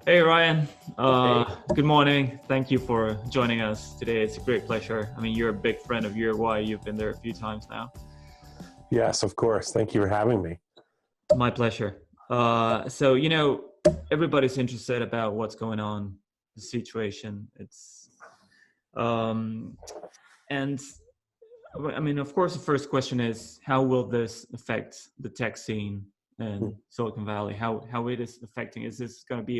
Hey Ryan, Hey. good morning. Thank you for joining us today. It's a great pleasure. I mean, you're a big friend of Uruguay. You've been there a few times now. Yes, of course. Thank you for having me. My pleasure. So everybody's interested about what's going on, the situation. Um, and I mean, of course, the first question is how will this affect the tech scene in Silicon Valley? How it is affecting? Is this going to be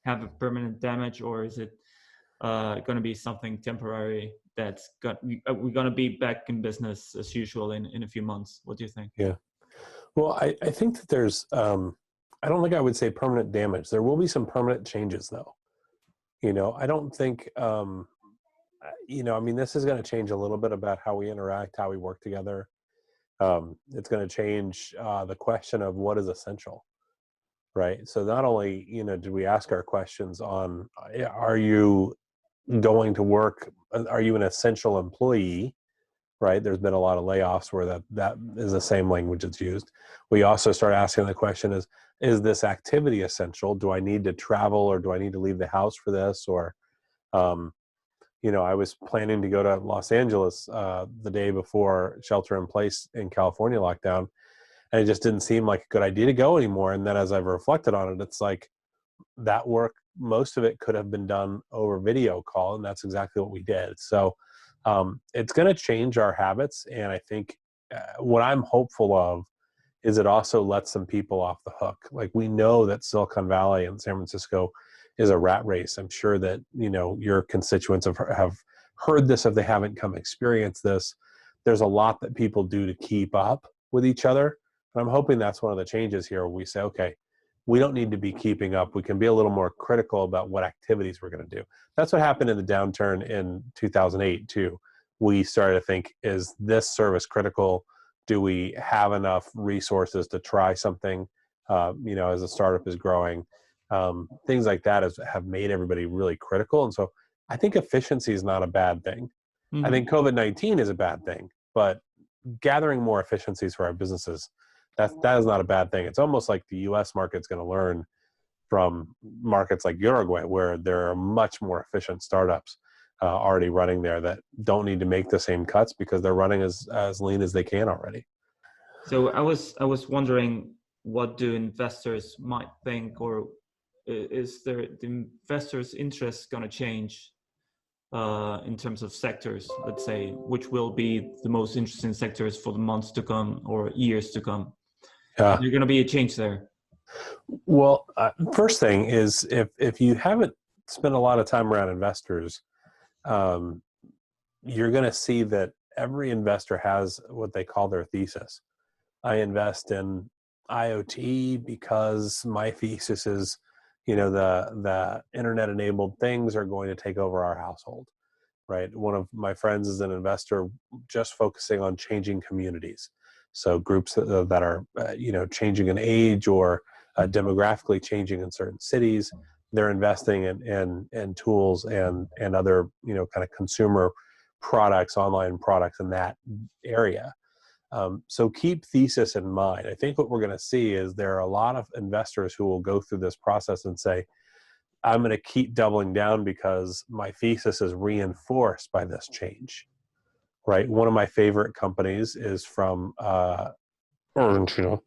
have a permanent damage, or is it going to be something temporary we're going to be back in business as usual in a few months? What do you think? Yeah. Well, I think that I don't think I would say permanent damage. There will be some permanent changes though. I don't think, I mean, this is going to change a little bit about how we interact, how we work together. It's going to change the question of what is essential, right? So not only, do we ask our questions on, are you going to work? Are you an essential employee? Right? There's been a lot of layoffs where that is the same language that's used. We also start asking the question is this activity essential? Do I need to travel or do I need to leave the house for this? Or, um, I was planning to go to Los Angeles the day before shelter in place in California lockdown, and it just didn't seem like a good idea to go anymore. And then as I've reflected on it, it's like that work, most of it could have been done over video call, and that's exactly what we did. So it's going to change our habits, and I think what I'm hopeful of is it also lets some people off the hook. Like, we know that Silicon Valley and San Francisco is a rat race. I'm sure that your constituents have heard this if they haven't come experience this. There's a lot that people do to keep up with each other, and I'm hoping that's one of the changes here, where we say, okay, we don't need to be keeping up. We can be a little more critical about what activities we're going to do. That's what happened in the downturn in 2008 too. We started to think, is this service critical? Do we have enough resources to try something? As a startup is growing, things like that have made everybody really critical. And so I think efficiency is not a bad thing. I Mm-hmm. think COVID-19 is a bad thing, but gathering more efficiencies for our businesses, that is not a bad thing. It's almost like the U.S. market's going to learn from markets like Uruguay, where there are much more efficient startups already running there that don't need to make the same cuts because they're running as lean as they can already. So I was wondering, what do investors might think, or is there the investors' interest going to change in terms of sectors? Let's say, which will be the most interesting sectors for the months to come or years to come? Is Yeah. there going to be a change there? Well, first thing is, if you haven't spent a lot of time around investors, um, you're going to see that every investor has what they call their thesis. I invest in IoT because my thesis is, the internet enabled things are going to take over our household, right? One of my friends is an investor just focusing on changing communities. So groups that are, changing in age or demographically changing in certain cities, they're investing in tools and other, kind of consumer products, online products in that area. So keep thesis in mind. I think what we're going to see is there are a lot of investors who will go through this process and say, I'm going to keep doubling down because my thesis is reinforced by this change, right? One of my favorite companies is from Argentina.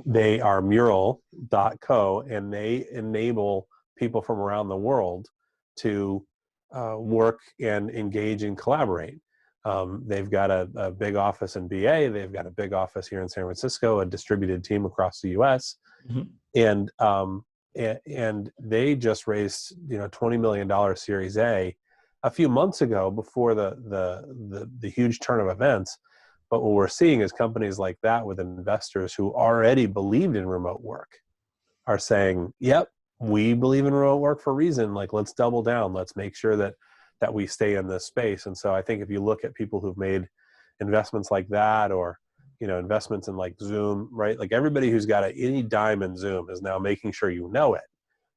They are mural.co, and they enable people from around the world to work and engage and collaborate. They've got a big office in BA. They've got a big office here in San Francisco, a distributed team across the U.S. Mm-hmm. And and they just raised $20 million Series a few months ago before the huge turn of events. But what we're seeing is companies like that with investors who already believed in remote work are saying, "Yep, we believe in remote work for a reason. Like, let's double down. Let's make sure that we stay in this space." And so I think if you look at people who've made investments like that, or investments in like Zoom, right? Like, everybody who's got any dime in Zoom is now making sure you know it,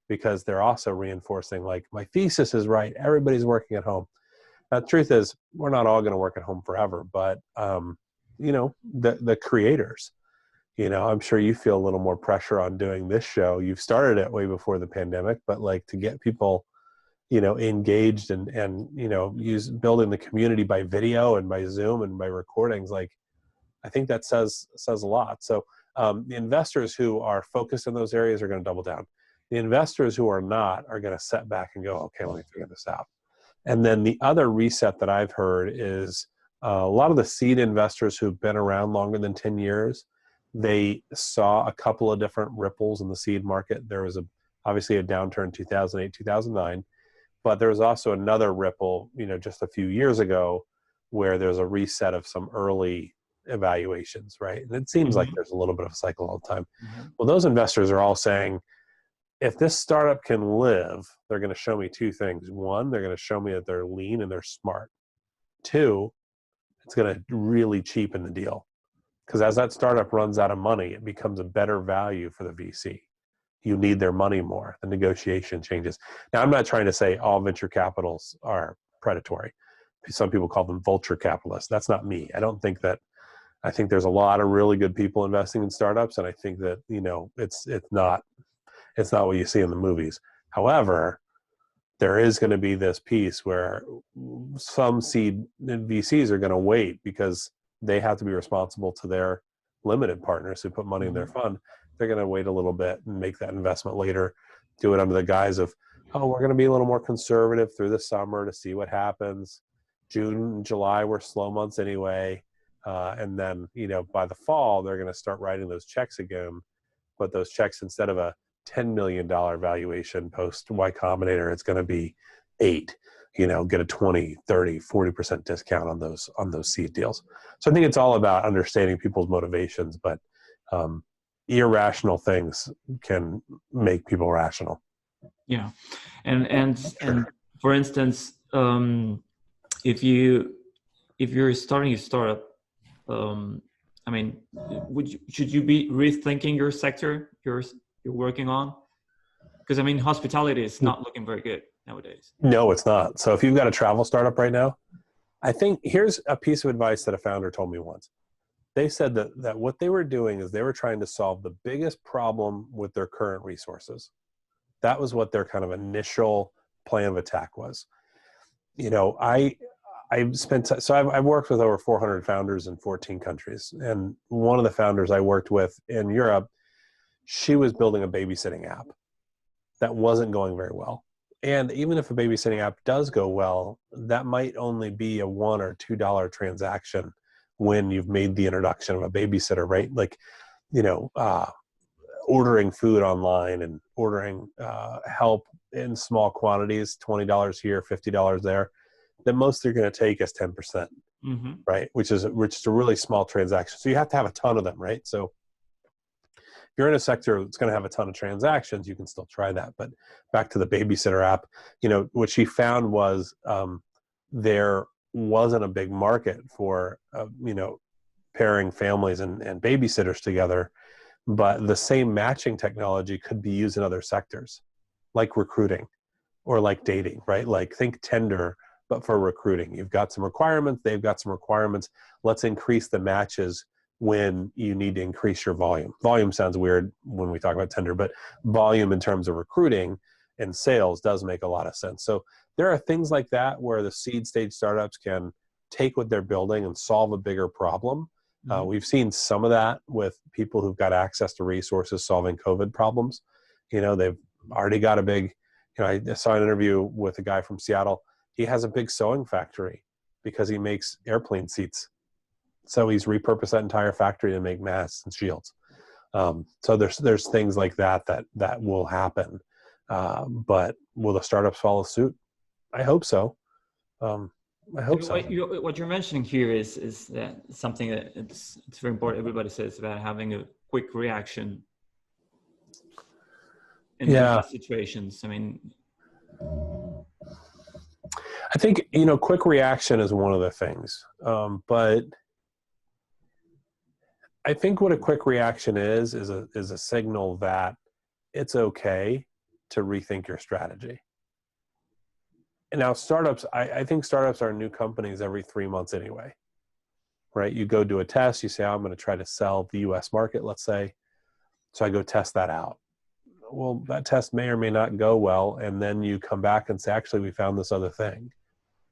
because they're also reinforcing, like, my thesis is right. Everybody's working at home. Now, the truth is, we're not all going to work at home forever, but the creators, I'm sure you feel a little more pressure on doing this show. You've started it way before the pandemic, but like to get people, engaged and building the community by video and by Zoom and by recordings, like I think that says a lot. So the investors who are focused in those areas are going to double down. The investors who are not are going to set back and go, okay, let me figure this out. And then the other reset that I've heard is a lot of the seed investors who've been around longer than 10 years, they saw a couple of different ripples in the seed market. There was obviously a downturn in 2008, 2009, but there was also another ripple, just a few years ago where there's a reset of some early evaluations, right? And it seems like there's a little bit of a cycle all the time. Well, those investors are all saying, if this startup can live, they're going to show me two things. One, they're going to show me that they're lean and they're smart. Two, it's going to really cheapen the deal. Because as that startup runs out of money, it becomes a better value for the VC. You need their money more. The negotiation changes. Now, I'm not trying to say all venture capitals are predatory. Some people call them vulture capitalists. That's not me. I think there's a lot of really good people investing in startups, and I think that, it's not what you see in the movies. However, there is going to be this piece where some seed VCs are going to wait because they have to be responsible to their limited partners who put money in their fund. They're going to wait a little bit and make that investment later, do it under the guise of, oh, we're going to be a little more conservative through the summer to see what happens. June and July were slow months anyway. And then, by the fall, they're going to start writing those checks again. But those checks, instead of a $10 million valuation post Y Combinator, it's going to be 8, get a 20, 30, 40% discount on those seed deals. So I think it's all about understanding people's motivations, but irrational things can make people rational. Yeah. And for instance, if you're starting a startup, should you be rethinking your sector you're working on? Because hospitality is not looking very good nowadays. No, it's not. So if you've got a travel startup right now, I think here's a piece of advice that a founder told me once. They said that what they were doing is they were trying to solve the biggest problem with their current resources. That was what their kind of initial plan of attack was. I've worked with over 400 founders in 14 countries. And one of the founders I worked with in Europe, she was building a babysitting app that wasn't going very well. And even if a babysitting app does go well, that might only be a $1 or $2 transaction when you've made the introduction of a babysitter, right? Like, ordering food online and ordering help in small quantities, $20 here, $50 there. The most they're going to take is 10%, right? Which is a really small transaction. So you have to have a ton of them, right? So if you're in a sector that's going to have a ton of transactions, you can still try that. But back to the babysitter app, what she found was there wasn't a big market for, pairing families and babysitters together, but the same matching technology could be used in other sectors, like recruiting or like dating, right? Like think Tinder, but for recruiting. You've got some requirements, they've got some requirements. Let's increase the matches when you need to increase your volume. Volume sounds weird when we talk about Tinder, but volume in terms of recruiting and sales does make a lot of sense. So there are things like that where the seed stage startups can take what they're building and solve a bigger problem. We've seen some of that with people who've got access to resources solving COVID problems. They've already got a big, I saw an interview with a guy from Seattle. He has a big sewing factory because he makes airplane seats. So he's repurposed that entire factory to make masks and shields. So there's things like that will happen. But will the startups follow suit? I hope so. I hope so. What you're mentioning here is that something that it's very important. Everybody says about having a quick reaction in these situations. I think, quick reaction is one of the things. But I think what a quick reaction is a signal that it's okay to rethink your strategy. And now startups, I think startups are new companies every 3 months anyway. right? You go do a test, you say, I'm going to try to sell the US market, let's say. So I go test that out. Well, that test may or may not go well. And then you come back and say, actually, we found this other thing,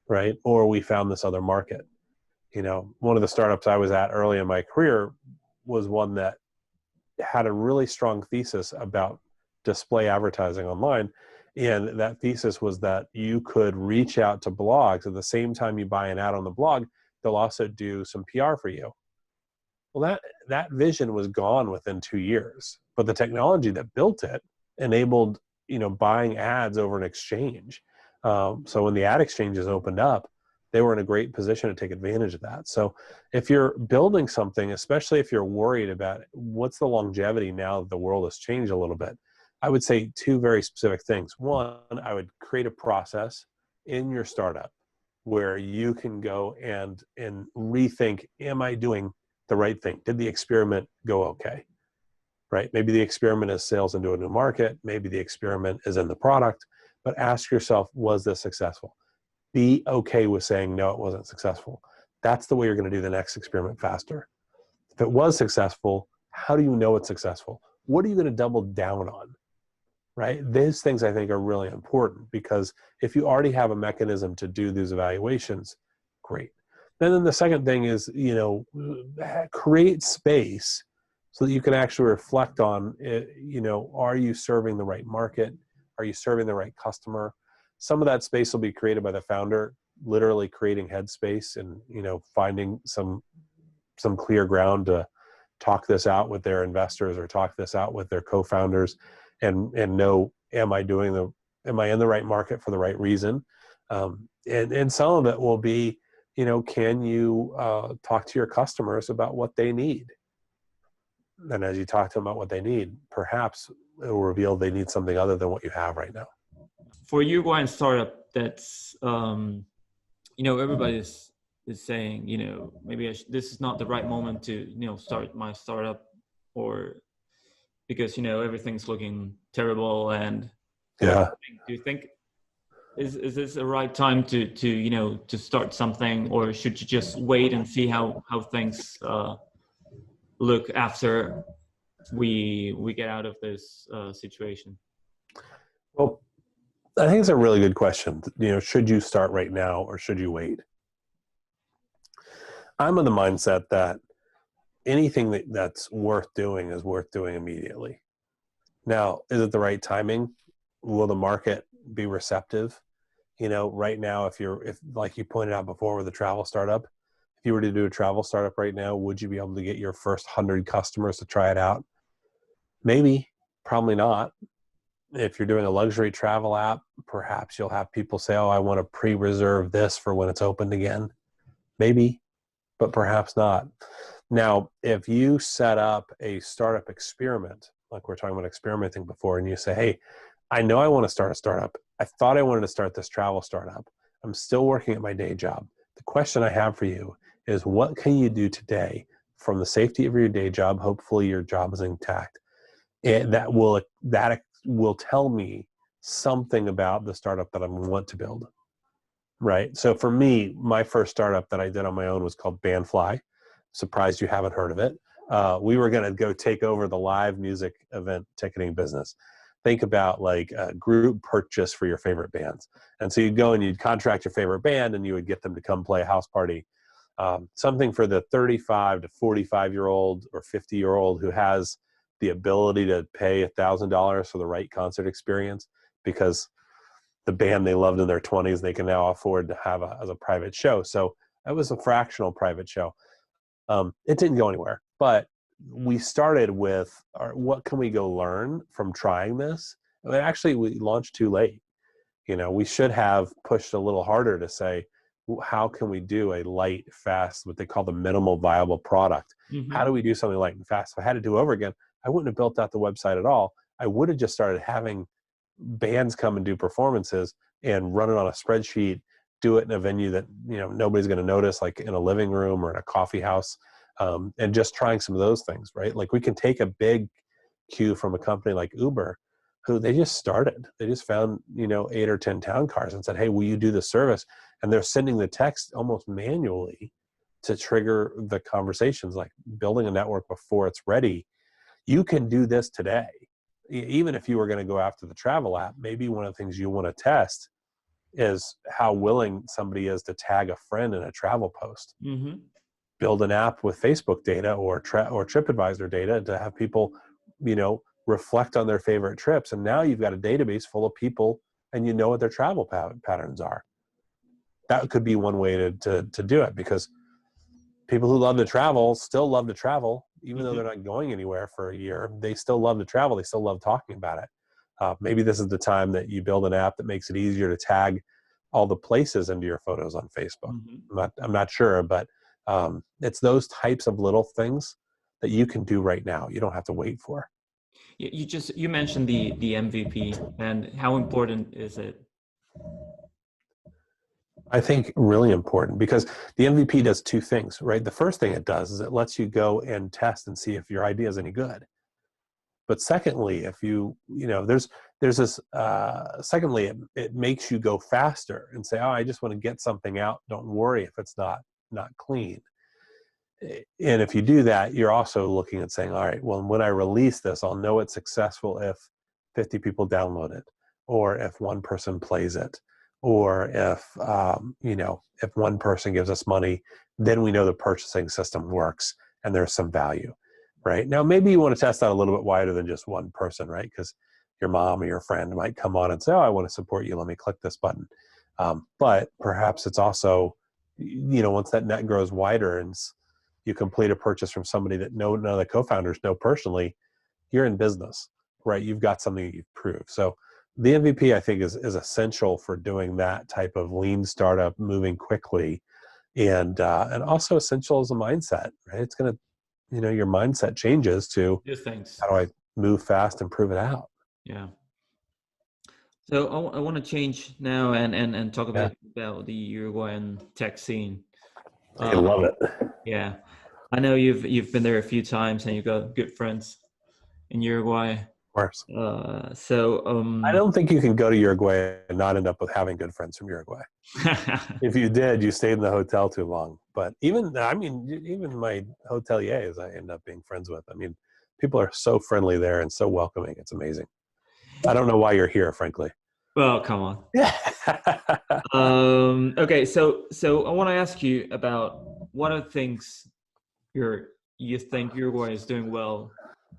right? Or we found this other market. You know, one of the startups I was at early in my career was one that had a really strong thesis about display advertising online. And that thesis was that you could reach out to blogs at the same time you buy an ad on the blog, they'll also do some PR for you. Well, that vision was gone within 2 years, but the technology that built it enabled, you know, buying ads over an exchange. So when the ad exchanges opened up, they were in a great position to take advantage of that. So if you're building something, especially if you're worried about what's the longevity now that the world has changed a little bit, I would say 2 very specific things. One, I would create a process in your startup where you can go and rethink, am I doing the right thing? Did the experiment go okay? Right? Maybe the experiment is sales into a new market. Maybe the experiment is in the product, but ask yourself, was this successful? Be okay with saying, no, it wasn't successful. That's the way you're going to do the next experiment faster. If it was successful, how do you know it's successful? What are you going to double down on? Right? These things I think are really important, because if you already have a mechanism to do these evaluations, great. And then the second thing is, you know, create space so that you can actually reflect on, you know, are you serving the right market? Are you serving the right customer? Some of that space will be created by the founder, literally creating headspace and, you know, finding some clear ground to talk this out with their investors or talk this out with their co-founders and know, am I in the right market for the right reason? And some of it will be, you know, can you talk to your customers about what they need? And as you talk to them about what they need, perhaps it will reveal they need something other than what you have right now. For Uruguayan startup, that's you know, everybody is saying, you know, maybe this is not the right moment to, you know, start my startup, or because, you know, everything's looking terrible. And Yeah. do you think is this the right time to you know, to start something, or should you just wait and see how things look after we get out of this situation? Well, I think it's a really good question. You know, should you start right now or should you wait? I'm of the mindset that anything that's worth doing is worth doing immediately. Now, is it the right timing? Will the market be receptive? You know, right now, if like you pointed out before with the travel startup, if you were to do a travel startup right now, would you be able to get your first 100 customers to try it out? Maybe, probably not. If you're doing a luxury travel app, perhaps you'll have people say, oh, I want to pre-reserve this for when it's opened again. Maybe, but perhaps not. Now, if you set up a startup experiment, like we're talking about experimenting before, and you say, hey, I know I want to start a startup. I thought I wanted to start this travel startup. I'm still working at my day job. The question I have for you is, what can you do today from the safety of your day job? Hopefully your job is intact. And that will tell me something about the startup that I want to build. Right. So for me, my first startup that I did on my own was called Bandfly. Surprised you haven't heard of it. We were going to go take over the live music event ticketing business. Think about like a group purchase for your favorite bands. And so you'd go and you'd contract your favorite band and you would get them to come play a house party. Something for the 35 to 45-year-old or 50-year-old who has the ability to pay $1,000 for the right concert experience, because the band they loved in their 20s, they can now afford to have as a private show. So that was a fractional private show. It didn't go anywhere, but we started with what can we go learn from trying this? I mean, actually, we launched too late. You know, we should have pushed a little harder to say, how can we do a light, fast, what they call the minimal viable product? Mm-hmm. How do we do something light and fast? If I had to do over again, I wouldn't have built out the website at all. I would have just started having bands come and do performances and run it on a spreadsheet, do it in a venue that, you know, nobody's going to notice, like in a living room or in a coffee house, and just trying some of those things, right? Like we can take a big cue from a company like Uber, who they just started. They just found, you know, 8 or 10 town cars and said, hey, will you do the service? And they're sending the text almost manually to trigger the conversations, like building a network before it's ready. You can do this today. Even if you were going to go after the travel app, maybe one of the things you want to test is how willing somebody is to tag a friend in a travel post. Mm-hmm. Build an app with Facebook data or TripAdvisor data to have people, reflect on their favorite trips. And now you've got a database full of people and you know what their travel patterns are. That could be one way to do it, because people who love to travel still love to travel, even though they're not going anywhere for a year. They still love to travel. They still love talking about it. Maybe this is the time that you build an app that makes it easier to tag all the places into your photos on Facebook. I'm not sure, but it's those types of little things that you can do right now. You don't have to wait for. You mentioned the MVP, and how important is it? I think really important, because the MVP does two things, right? The first thing it does is it lets you go and test and see if your idea is any good. But secondly, if there's this, secondly, it makes you go faster and say, oh, I just want to get something out. Don't worry if it's not clean. And if you do that, you're also looking at saying, all right, well, when I release this, I'll know it's successful if 50 people download it, or if one person plays it, or if, if one person gives us money, then we know the purchasing system works and there's some value, right? Now, maybe you want to test out a little bit wider than just one person, right? Because your mom or your friend might come on and say, oh, I want to support you. Let me click this button. But perhaps it's also, once that net grows wider and you complete a purchase from somebody that none of the co-founders know personally, you're in business, right? You've got something you've proved. So the MVP, I think, is essential for doing that type of lean startup, moving quickly, and also essential as a mindset, right? It's going to, your mindset changes to, how do I move fast and prove it out? Yeah. So I want to change now and talk a bit about the Uruguayan tech scene. I love it. Yeah, I know you've been there a few times and you've got good friends in Uruguay. Of course. I don't think you can go to Uruguay and not end up with having good friends from Uruguay. If you did, you stayed in the hotel too long. But even my hoteliers, I end up being friends with. I mean, people are so friendly there and so welcoming. It's amazing. I don't know why you're here, frankly. Well, come on. Okay, so I want to ask you about what are things you think Uruguay is doing well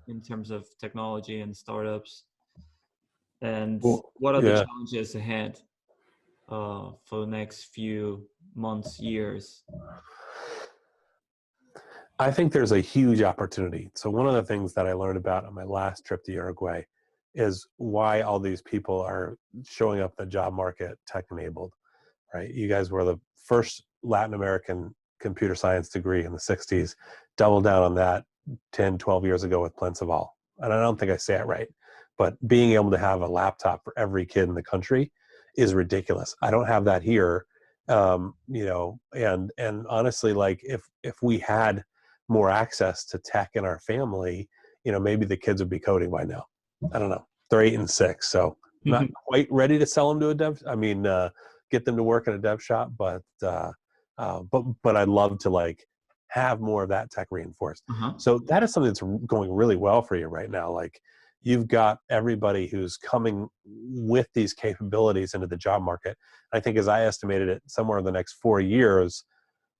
in terms of technology and startups, and what are the challenges ahead for the next few months, years? I think there's a huge opportunity. So one of the things that I learned about on my last trip to Uruguay is why all these people are showing up in the job market tech enabled, right? You guys were the first Latin American computer science degree in the 60s, doubled down on that 10, 12 years ago with Plensaval. And I don't think I say it right, but being able to have a laptop for every kid in the country is ridiculous. I don't have that here. And honestly, like if we had more access to tech in our family, maybe the kids would be coding by now. I don't know. They're 8 and 6, so I'm not quite ready to sell them to a dev. Get them to work in a dev shop, but I'd love to have more of that tech reinforced. So that is something that's going really well for you right now. Like you've got everybody who's coming with these capabilities into the job market. I think, as I estimated it, somewhere in the next 4 years,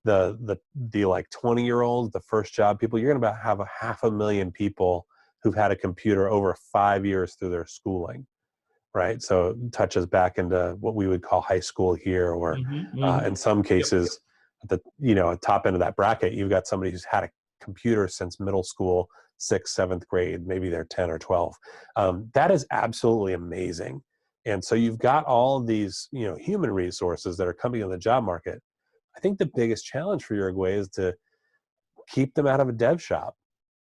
the 20-year-olds, the first job people, you're going to have 500,000 people who've had a computer over 5 years through their schooling, right? So it touches back into what we would call high school here, or in some cases, at the top end of that bracket, you've got somebody who's had a computer since middle school, 6th, 7th grade, maybe they're 10 or 12. That is absolutely amazing. And so you've got all of these, human resources that are coming in the job market. I think the biggest challenge for Uruguay is to keep them out of a dev shop.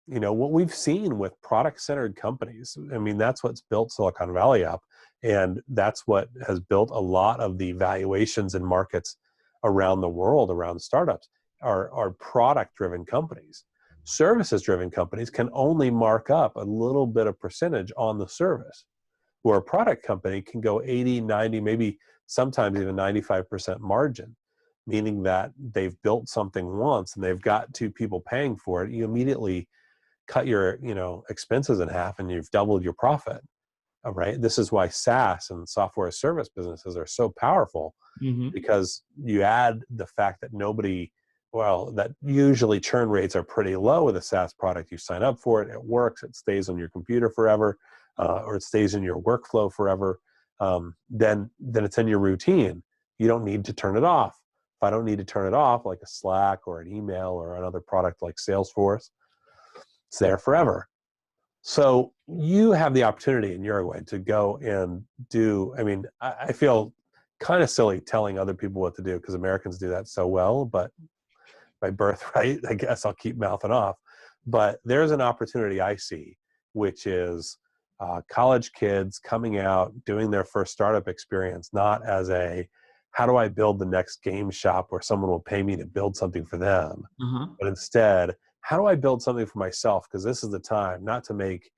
What we've seen with product-centered companies, I mean, that's what's built Silicon Valley up. And that's what has built a lot of the valuations in markets around the world, around startups, are product-driven companies. Services-driven companies can only mark up a little bit of percentage on the service, where a product company can go 80, 90, maybe sometimes even 95% margin. meaning that they've built something once and they've got two people paying for it, you immediately cut your, expenses in half and you've doubled your profit. All right. This is why SaaS and software as service businesses are so powerful, Mm-hmm. because you add the fact that that usually churn rates are pretty low with a SaaS product. You sign up for it, it works, it stays on your computer forever, or it stays in your workflow forever. Then it's in your routine. You don't need to turn it off. If I don't need to turn it off, like a Slack or an email or another product like Salesforce, it's there forever. So you have the opportunity in Uruguay to go and do, I feel kind of silly telling other people what to do because Americans do that so well, but by birthright, I guess I'll keep mouthing off. But there's an opportunity I see, which is college kids coming out, doing their first startup experience, not as how do I build the next game shop where someone will pay me to build something for them, Uh-huh. but instead, how do I build something for myself? Because this is the time not to make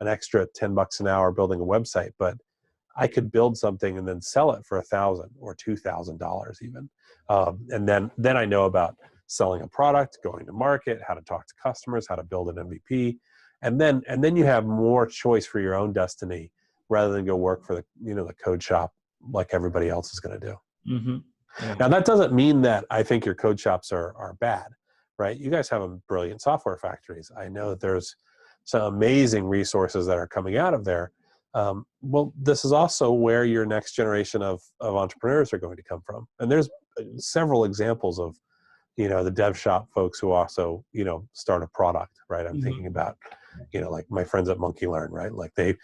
an extra $10 an hour building a website, but I could build something and then sell it for $1,000 or $2,000 even. And then I know about selling a product, going to market, how to talk to customers, how to build an MVP. And then you have more choice for your own destiny rather than go work for the code shop like everybody else is going to do. Mm-hmm. Yeah. Now, that doesn't mean that I think your code shops are bad, right? You guys have brilliant software factories. I know that there's some amazing resources that are coming out of there. Well, this is also where your next generation of entrepreneurs are going to come from. And there's several examples of, the dev shop folks who also, start a product, right? I'm Mm-hmm. thinking about, like my friends at Monkey Learn, right? Like they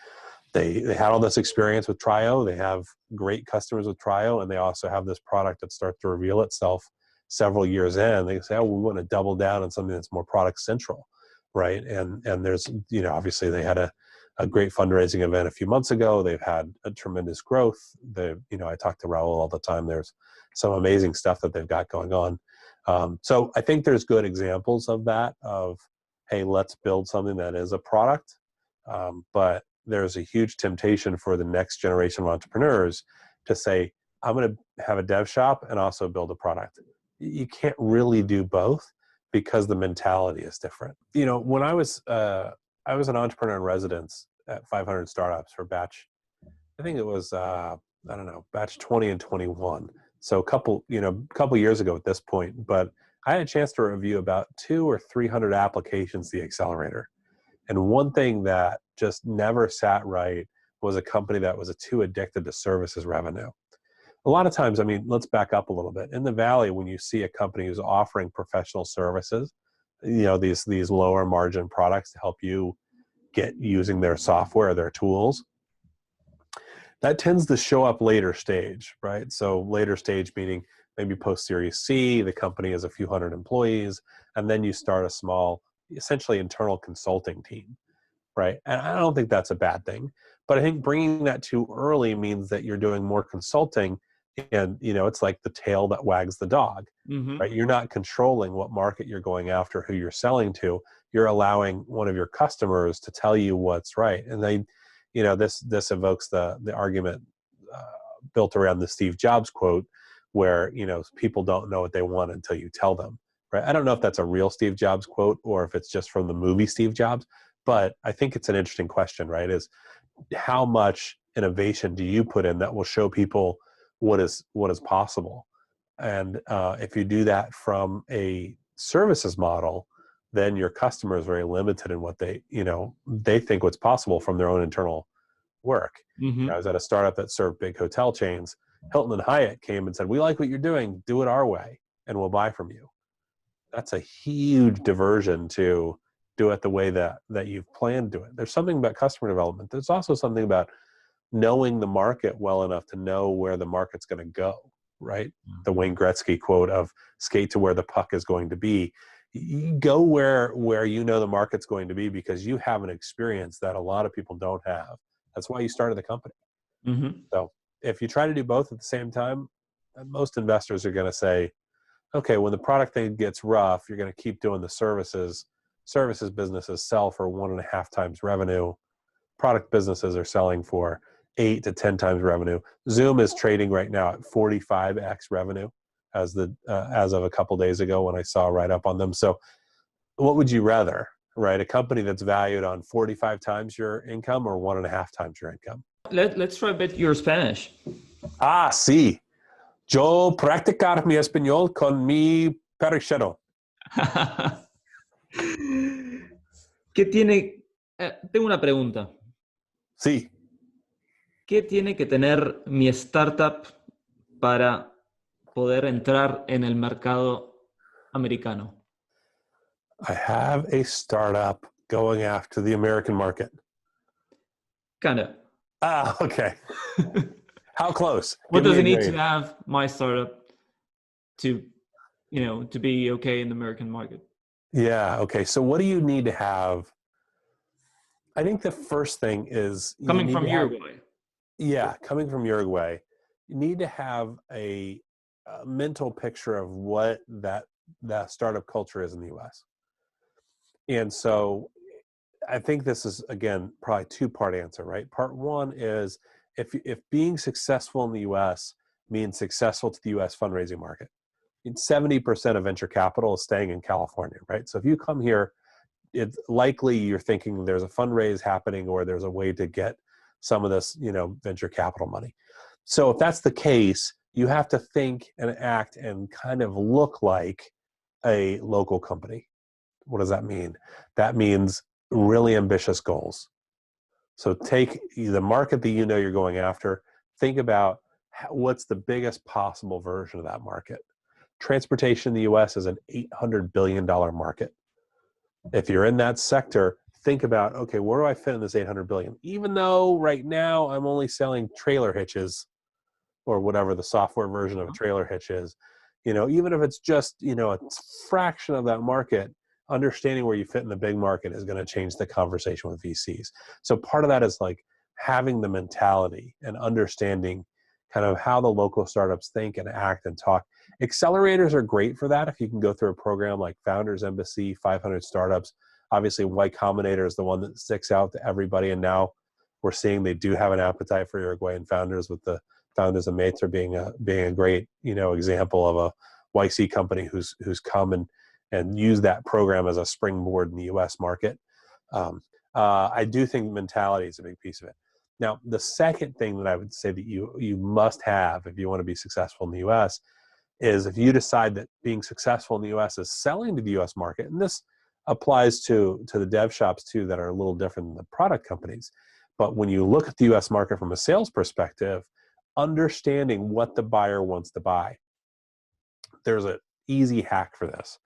had all this experience with Trio. They have great customers with Trio, and they also have this product that starts to reveal itself several years in. They say, oh, we want to double down on something that's more product central, right? And there's, obviously they had a great fundraising event a few months ago. They've had a tremendous growth. I talk to Raul all the time. There's some amazing stuff that they've got going on. So I think there's good examples of that, of, hey, let's build something that is a product. But there's a huge temptation for the next generation of entrepreneurs to say, I'm going to have a dev shop and also build a product. You can't really do both because the mentality is different. When I was an entrepreneur in residence at 500 Startups for batch, I think it was, batch 20 and 21. So a couple years ago at this point, but I had a chance to review about 200 or 300 applications, the accelerator. And one thing that just never sat right was a company that was too addicted to services revenue. A lot of times, let's back up a little bit. In the Valley, when you see a company who's offering professional services, these lower margin products to help you get using their software, their tools, that tends to show up later stage, right? So later stage meaning maybe post Series C, the company has a few hundred employees, and then you start a small, essentially internal consulting team, right? And I don't think that's a bad thing, but I think bringing that too early means that you're doing more consulting, and it's like the tail that wags the dog, Mm-hmm. right? You're not controlling what market you're going after, who you're selling to. You're allowing one of your customers to tell you what's right, and this evokes the argument built around the Steve Jobs quote, where people don't know what they want until you tell them, right? I don't know if that's a real Steve Jobs quote or if it's just from the movie Steve Jobs, but I think it's an interesting question, right? Is how much innovation do you put in that will show people what is possible? And if you do that from a services model, then your customer is very limited in what they think what's possible from their own internal work. Mm-hmm. I was at a startup that served big hotel chains. Hilton and Hyatt came and said, we like what you're doing, do it our way, and we'll buy from you. That's a huge diversion to do it the way that you've planned to do it. There's something about customer development. There's also something about knowing the market well enough to know where the market's going to go, right? The Wayne Gretzky quote of skate to where the puck is going to be. You go where the market's going to be because you have an experience that a lot of people don't have. That's why you started the company. Mm-hmm. So if you try to do both at the same time, most investors are going to say, okay, when the product thing gets rough, you're going to keep doing the services. Services businesses sell for 1.5 times revenue. Product businesses are selling for 8 to 10 times revenue. Zoom is trading right now at 45x revenue. as of a couple days ago when I saw a write up on them. So what would you rather, right? A company that's valued on 45 times your income or 1.5 times your income? Let's try a bit your Spanish. Sí. Yo practicar mi español con mi perrito. ¿Qué tiene? Tengo una pregunta. Sí. ¿Qué tiene que tener mi startup para poder entrar en el mercado americano? I have a startup going after the American market. Kinda. Okay. How close? What Give does me it a need grade. to have my startup to, to be okay in the American market? Yeah. Okay. So what do you need to have? I think the first thing is you Coming need from to have, Uruguay. yeah, coming from Uruguay, you need to have a mental picture of what that startup culture is in the U.S. And so I think this is, again, probably a two-part answer, right? Part one is if being successful in the U.S. means successful to the U.S. fundraising market, 70% of venture capital is staying in California, right? So if you come here, it's likely you're thinking there's a fundraise happening or there's a way to get some of this, venture capital money. So if that's the case, you have to think and act and kind of look like a local company. What does that mean? That means really ambitious goals. So take the market that you're going after, think about what's the biggest possible version of that market. Transportation in the US is an $800 billion market. If you're in that sector, think about, okay, where do I fit in this 800 billion? Even though right now I'm only selling trailer hitches or whatever the software version of a trailer hitch is, even if it's just, a fraction of that market, understanding where you fit in the big market is going to change the conversation with VCs. So part of that is like having the mentality and understanding kind of how the local startups think and act and talk. Accelerators are great for that. If you can go through a program like Founders Embassy, 500 Startups, obviously Y Combinator is the one that sticks out to everybody. And now we're seeing they do have an appetite for Uruguayan founders, with the Founders and Mates are being a great, example of a YC company who's come and used that program as a springboard in the US market. I do think mentality is a big piece of it. Now, the second thing that I would say that you must have if you want to be successful in the US is if you decide that being successful in the US is selling to the US market, and this applies to the dev shops too that are a little different than the product companies. But when you look at the US market from a sales perspective, understanding what the buyer wants to buy, there's an easy hack for this.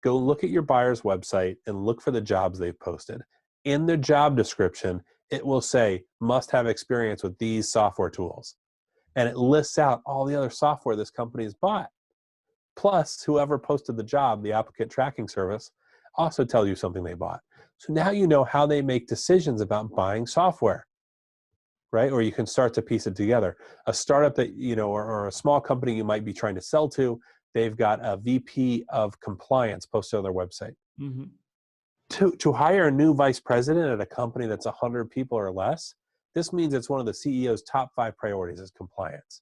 Go look at your buyer's website and look for the jobs they've posted. In the job description, it will say, must have experience with these software tools. And it lists out all the other software this company has bought. Plus, whoever posted the job, the applicant tracking service, also tells you something they bought. So now you know how they make decisions about buying software, right? Or you can start to piece it together. A startup that, or a small company you might be trying to sell to, they've got a VP of compliance posted on their website. Mm-hmm. To hire a new vice president at a company that's 100 people or less, this means it's one of the CEO's top 5 priorities is compliance.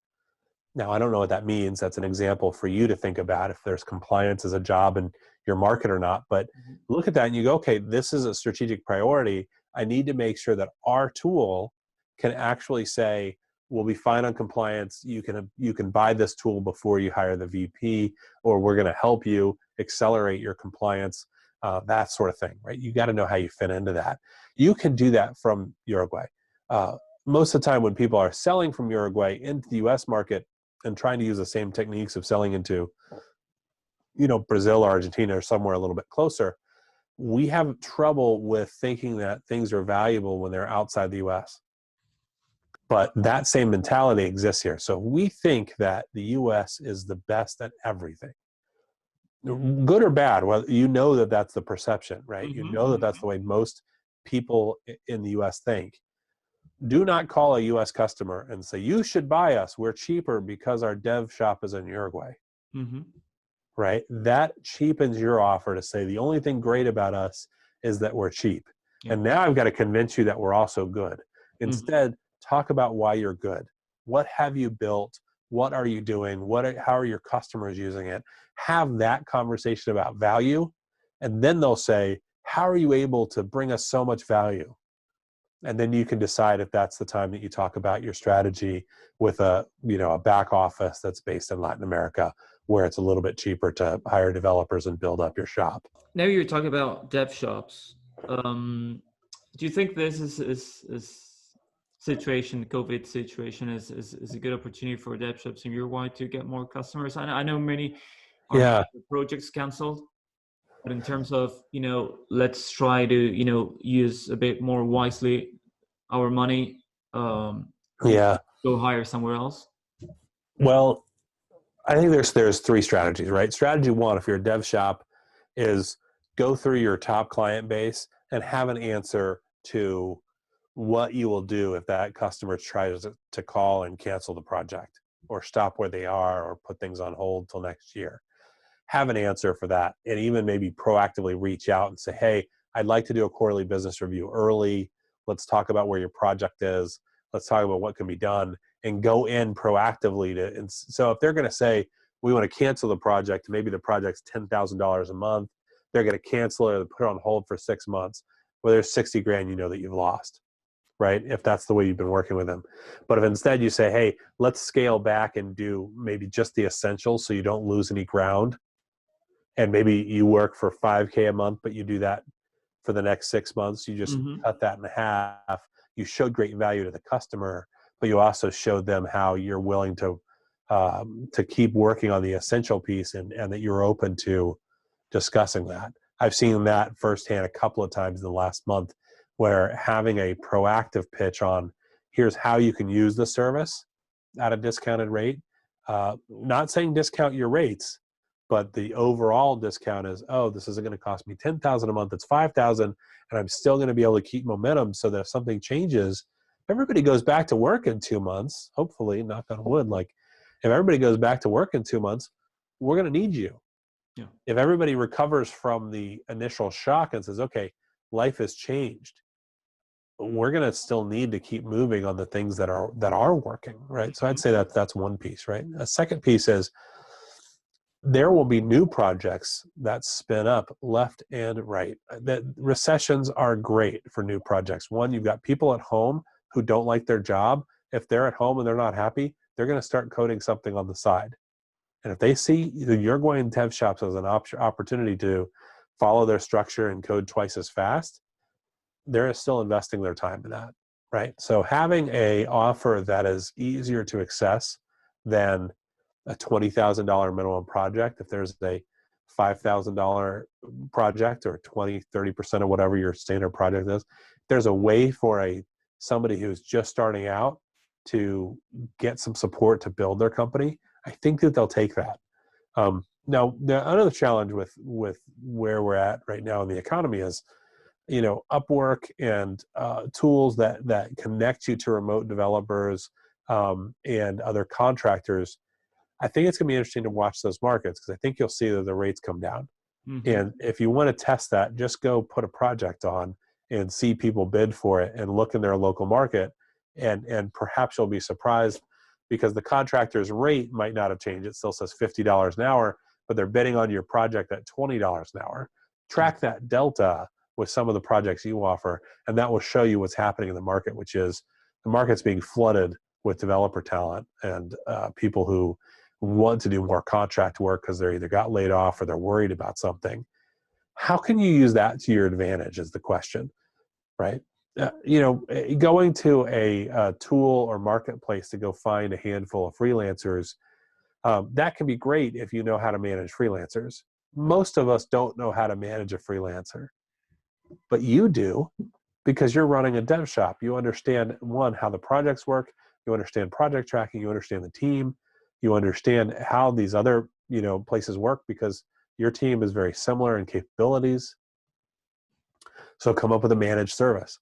Now, I don't know what that means. That's an example for you to think about if there's compliance as a job in your market or not. But look at that and you go, okay, this is a strategic priority. I need to make sure that our tool can actually say, we'll be fine on compliance. You can buy this tool before you hire the VP, or we're going to help you accelerate your compliance. That sort of thing, right? You got to know how you fit into that. You can do that from Uruguay. Most of the time when people are selling from Uruguay into the US market and trying to use the same techniques of selling into, Brazil or Argentina or somewhere a little bit closer, we have trouble with thinking that things are valuable when they're outside the US. But that same mentality exists here. So we think that the US is the best at everything. Good or bad, well, that that's the perception, right? Mm-hmm. That that's the way most people in the US think. Do not call a US customer and say, you should buy us. We're cheaper because our dev shop is in Uruguay, Mm-hmm. right? That cheapens your offer to say the only thing great about us is that we're cheap. Yeah. And now I've got to convince you that we're also good. Mm-hmm. Instead, talk about why you're good. What have you built? What are you doing? How are your customers using it? Have that conversation about value. And then they'll say, how are you able to bring us so much value? And then you can decide if that's the time that you talk about your strategy with a back office that's based in Latin America, where it's a little bit cheaper to hire developers and build up your shop. Now you're talking about dev shops. Do you think this is situation, COVID situation, is a good opportunity for dev shops in Uruguay to get more customers? I know many are Yeah. projects canceled, but in terms of, let's try to, use a bit more wisely our money, Yeah. go hire somewhere else. Well, I think there's three strategies, right? Strategy one, if you're a dev shop, is go through your top client base and have an answer to what you will do if that customer tries to call and cancel the project or stop where they are or put things on hold till next year. Have an answer for that, and even maybe proactively reach out and say, hey, I'd like to do a quarterly business review early. Let's talk about where your project is. Let's talk about what can be done, and go in proactively to. And so if they're going to say, we want to cancel the project, maybe the project's $10,000 a month, they're going to cancel it or put it on hold for 6 months. Well, there's 60 grand, that you've lost, right? If that's the way you've been working with them. But if instead you say, hey, let's scale back and do maybe just the essentials so you don't lose any ground. And maybe you work for $5K a month, but you do that for the next 6 months. You just cut that in half. You showed great value to the customer, but you also showed them how you're willing to keep working on the essential piece, and that you're open to discussing that. I've seen that firsthand a couple of times in the last month, where having a proactive pitch on here's how you can use the service at a discounted rate, not saying discount your rates, but the overall discount is, oh, this isn't going to cost me $10,000 a month, it's $5,000, and I'm still going to be able to keep momentum so that if something changes, everybody goes back to work in 2 months, hopefully, knock on wood, like if everybody goes back to work in 2 months, we're going to need you. Yeah. If everybody recovers from the initial shock and says, okay, life has changed, we're going to still need to keep moving on the things that are working, right? So I'd say that's one piece, right? A second piece is, there will be new projects that spin up left and right. That recessions are great for new projects. One, you've got people at home who don't like their job. If they're at home and they're not happy, they're going to start coding something on the side. And if they see that you're going to dev shops as an opportunity to follow their structure and code twice as fast, they're still investing their time in that, right? So having a offer that is easier to access than a $20,000 minimum project, if there's a $5,000 project or 20-30% of whatever your standard project is, there's a way for somebody who's just starting out to get some support to build their company, I think that they'll take that. Now, another challenge with where we're at right now in the economy is, Upwork and tools that connect you to remote developers and other contractors. I think it's going to be interesting to watch those markets, because I think you'll see that the rates come down. And if you want to test that, just go put a project on and see people bid for it and look in their local market. And perhaps you'll be surprised, because the contractor's rate might not have changed. It still says $50 an hour, but they're bidding on your project at $20 an hour. Track that delta with some of the projects you offer, and that will show you what's happening in the market, which is the market's being flooded with developer talent and people who want to do more contract work because they're either got laid off or they're worried about something. How can you use that to your advantage is the question, right? Going to a tool or marketplace to go find a handful of freelancers, that can be great if you know how to manage freelancers. Most of us don't know how to manage a freelancer, but you do, because you're running a dev shop. You understand, one, how the projects work. You understand project tracking. You understand the team. You understand how these other, places work, because your team is very similar in capabilities. So come up with a managed service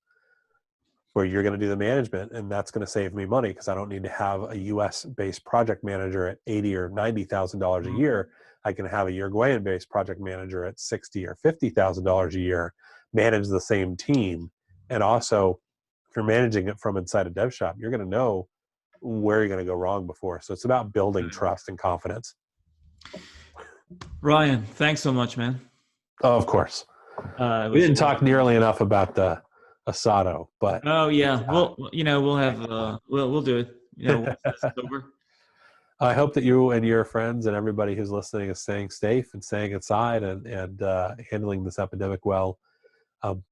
where you're going to do the management, and that's going to save me money, because I don't need to have a US-based project manager at $80,000 or $90,000 a year. I can have a Uruguayan-based project manager at $60,000 or $50,000 a year, manage the same team. And also, if you're managing it from inside a dev shop, you're going to know where you're going to go wrong before. So it's about building trust and confidence. Ryan, thanks so much, man. Oh, of course. We didn't talk nearly enough about the asado, but oh yeah, well, we'll have we'll do it. Once this is over. I hope that you and your friends and everybody who's listening is staying safe and staying inside and handling this epidemic well.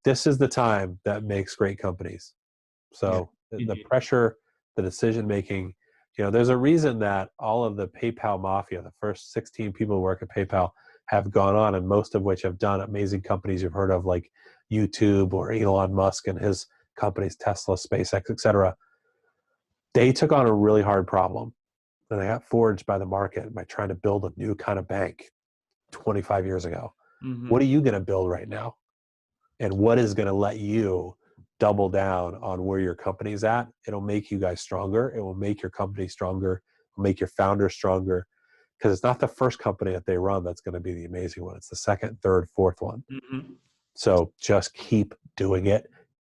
This is the time that makes great companies. So the pressure, the decision making, there's a reason that all of the PayPal mafia, the first 16 people who work at PayPal, have gone on, and most of which have done amazing companies you've heard of, like YouTube or Elon Musk and his companies, Tesla, SpaceX, etc. They took on a really hard problem, and they got forged by the market by trying to build a new kind of bank 25 years ago. Mm-hmm. What are you going to build right now? And what is going to let you double down on where your company's at? It'll make you guys stronger. It will make your company stronger. It will make your founders stronger, because it's not the first company that they run that's going to be the amazing one. It's the second, third, fourth one. Mm-hmm. So just keep doing it.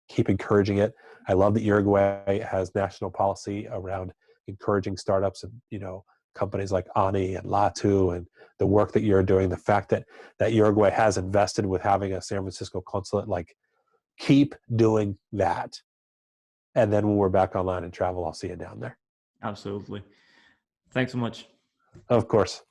Keep encouraging it. I love that Uruguay has national policy around encouraging startups and, companies like Ani and Latu, and the work that you're doing, the fact that Uruguay has invested with having a San Francisco consulate, like, keep doing that. And then when we're back online and travel, I'll see you down there. Absolutely. Thanks so much. Of course.